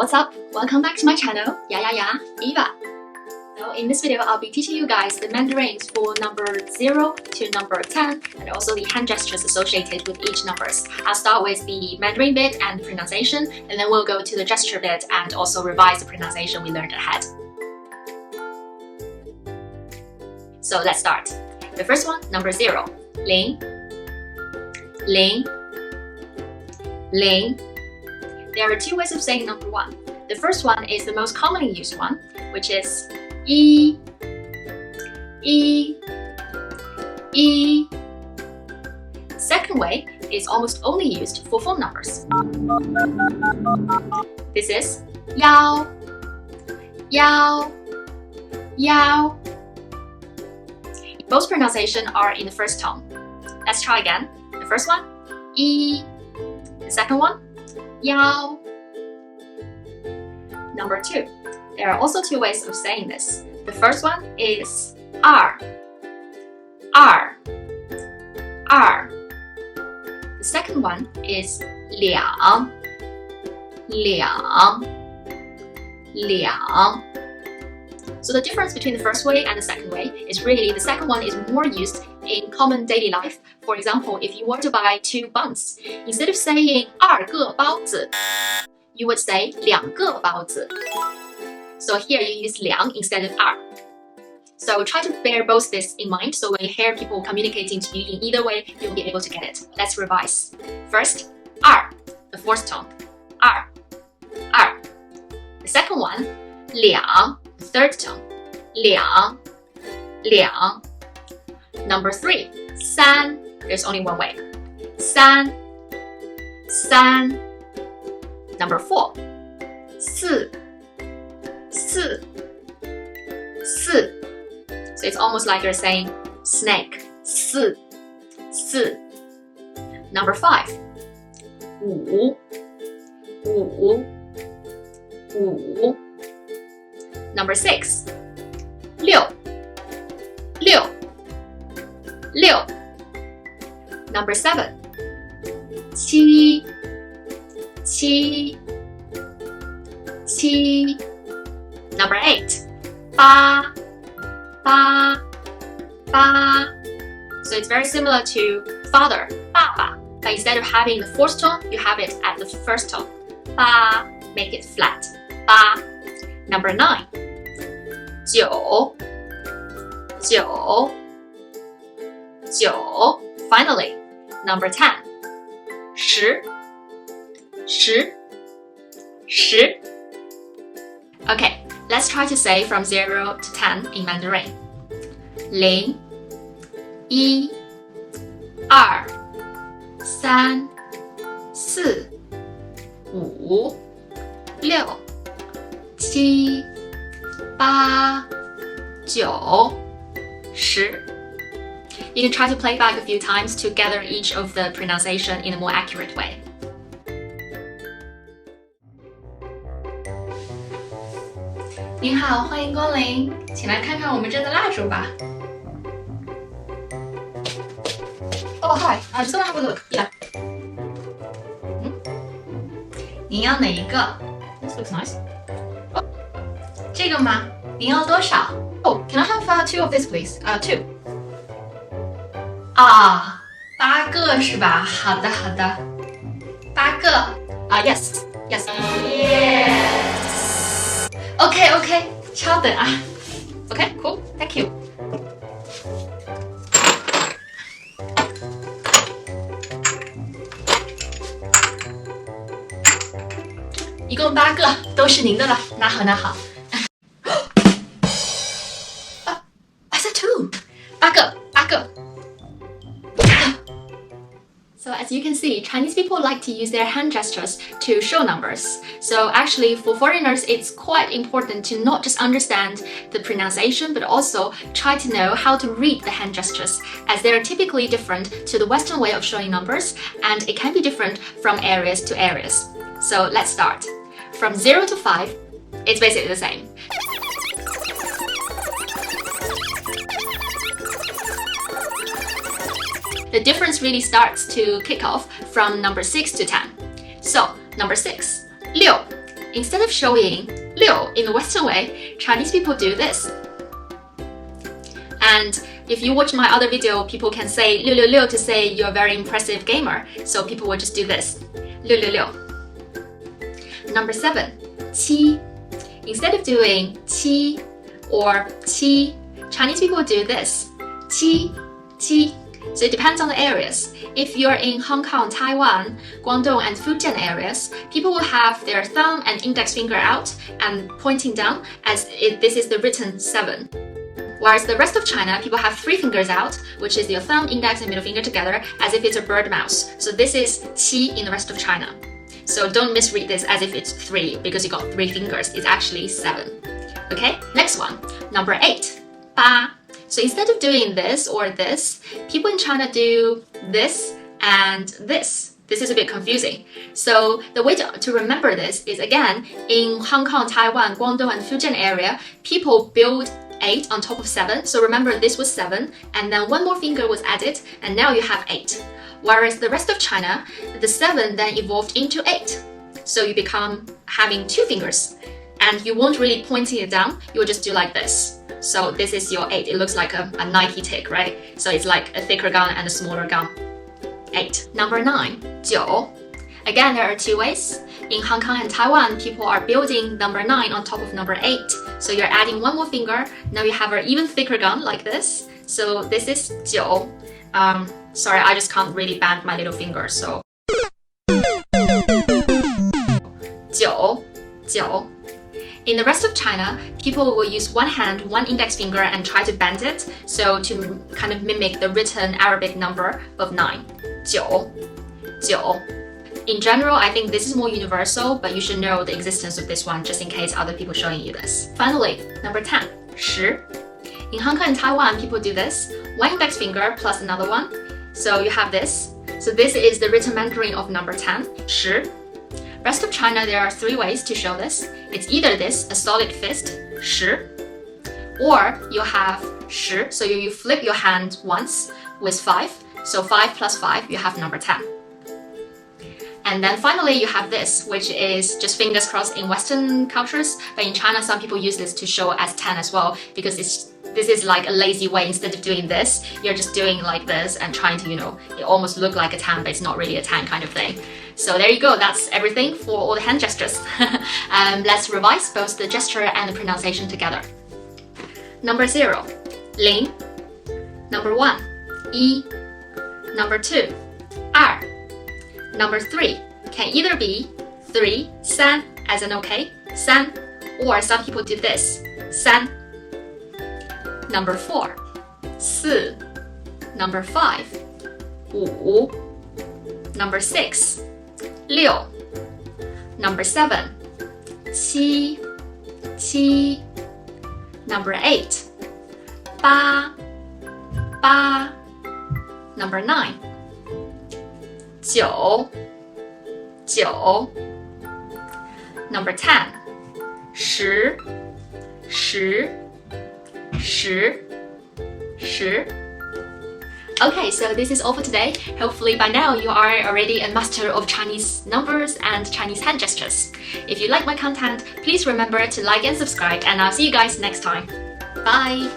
What's up? Welcome back to my channel, Eva. So in this video, I'll be teaching you guys the Mandarins for number 0 to number 10 and also the hand gestures associated with each numbers. I'll start with the Mandarin bit and pronunciation, and then we'll go to the gesture bit and also revise the pronunciation we learned ahead. So let's start. The first one, number 0. Ling, ling, ling. There are two ways of saying number 1. The first one is the most commonly used one, which is yi, yi, yi. Second way is almost only used for phone numbers. This is yao, yao, yao. Both pronunciation are in the first tone. Let's try again. The first one, yi. The second one, yao. Number 2. There are also two ways of saying this. The first one is r, r, r. The second one is liang, liang, liang. So the difference between the first way and the second way is really the second one is more used in common daily life. For example, if you want to buy 2 buns, instead of saying 2个包子, you would say 2个包子. So here you use 两 instead of 2. So try to bear both this in mind, so when you hear people communicating to you in either way, you'll be able to get it. Let's revise. First, 2, the fourth tone. 2, 2. The second one, 两, the third tone. 两, 两. Number 3, 三. There's only one way. 三, 三. Number 4, 四, 四, 四. So it's almost like you're saying snake. 四, 四. Number 5, 五, 五, 五. Number 6, 六, 六, 六. Number 7, 七, 七, 七. Number 8, 八, 八, 八. So it's very similar to father, 爸爸, but instead of having the fourth tone, you have it at the first tone. 八, make it flat. 八. Number 9, 九, 九, 九. Finally, number 10, 十, 十, 十. Okay, let's try to say from 0 to 10 in Mandarin. 零, 一, 二, 三, 四, 五, 六, 七, 八, 九, 十. You can try to play back a few times to gather each of the pronunciation in a more accurate way. 您好，欢迎光临，请来看看我们这的蜡烛吧。Oh, hi. I just want to have a look. Yeah. 您要哪一个 ？This looks nice. 哦，这个吗？您要多少 ？Oh, can I have 2 of this, please? 2. 啊，8个是吧？好的，好的，8个。Yes, yes. Yes.OK， 稍等啊。OK, cool, thank you. 一共8个，都是您的了。拿好，拿好。I said 2. 8个，8个。So as you can see, Chinese people like to use their hand gestures to show numbers. So actually for foreigners, it's quite important to not just understand the pronunciation, but also try to know how to read the hand gestures, as they are typically different to the Western way of showing numbers, and it can be different from areas to areas. So let's start. From 0 to 5, it's basically the same. The difference really starts to kick off from number 6 to 10. So, number 6, 6. instead of showing 6 in the Western way, Chinese people do this. And if you watch my other video, people can say 666 to say you're a very impressive gamer. So people will just do this. 666. Number 7, 7. Instead of doing 7 or 7, Chinese people do this. 7, 7. So it depends on the areas. If you're in Hong Kong, Taiwan, Guangdong, and Fujian areas, people will have their thumb and index finger out and pointing down as if this is the written 7. Whereas the rest of China, people have 3 fingers out, which is your thumb, index, and middle finger together, as if it's a bird mouse. So this is 7 in the rest of China. So don't misread this as if it's 3 because you got 3 fingers. It's actually 7. Okay, next one. Number 8, 8. So instead of doing this or this, people in China do this and this. This is a bit confusing. So the way to remember this is, again, in Hong Kong, Taiwan, Guangdong, and Fujian area, people build 8 on top of 7. So remember, this was 7, and then 1 more finger was added, and now you have 8. Whereas the rest of China, the 7 then evolved into 8. So you become having 2 fingers, and you won't really point it down, you'll just do like this. So this is your 8. It looks like a Nike tick, right? So it's like a thicker gun and a smaller gun. 8. Number 9, 9. Again, there are 2 ways. In Hong Kong and Taiwan, people are building number 9 on top of number 8. So you're adding 1 more finger. Now you have an even thicker gun like this. So this is 9. Sorry, I just can't really bend my little finger, so 9. In the rest of China, people will use 1 hand, 1 index finger, and try to bend it, so to kind of mimic the written Arabic number of 9. 9. In general, I think this is more universal, but you should know the existence of this one just in case other people showing you this. Finally, number 10, 10. In Hong Kong and Taiwan, people do this. 1 index finger plus another one. So you have this. So this is the written Mandarin of number 10, 10. Rest of China, there are 3 ways to show this. It's either this, a solid fist, 10, or you have 10, so you flip your hand once with 5. So 5 plus 5, you have number 10. And then finally, you have this, which is just fingers crossed in Western cultures, but in China, some people use this to show as 10 as well, because this is like a lazy way. Instead of doing this, you're just doing like this and trying to, it almost look like a 10, but it's not really a 10 kind of thing. So there you go, that's everything for all the hand gestures. Let's revise both the gesture and the pronunciation together. Number 0, 0. Number 1, 1. Number 2, 2. Number 3 can either be 3, 3, as in okay, 3, or some people do this, 3. Number 4, 4. Number 5, 5. Number 6, 6. Number 7, 7, 7. Number 8, 8, 8. Number 9, 9, 9. Number 10, 10, 10, 10. Okay, so this is all for today. Hopefully by now you are already a master of Chinese numbers and Chinese hand gestures. If you like my content, please remember to like and subscribe, and I'll see you guys next time. Bye!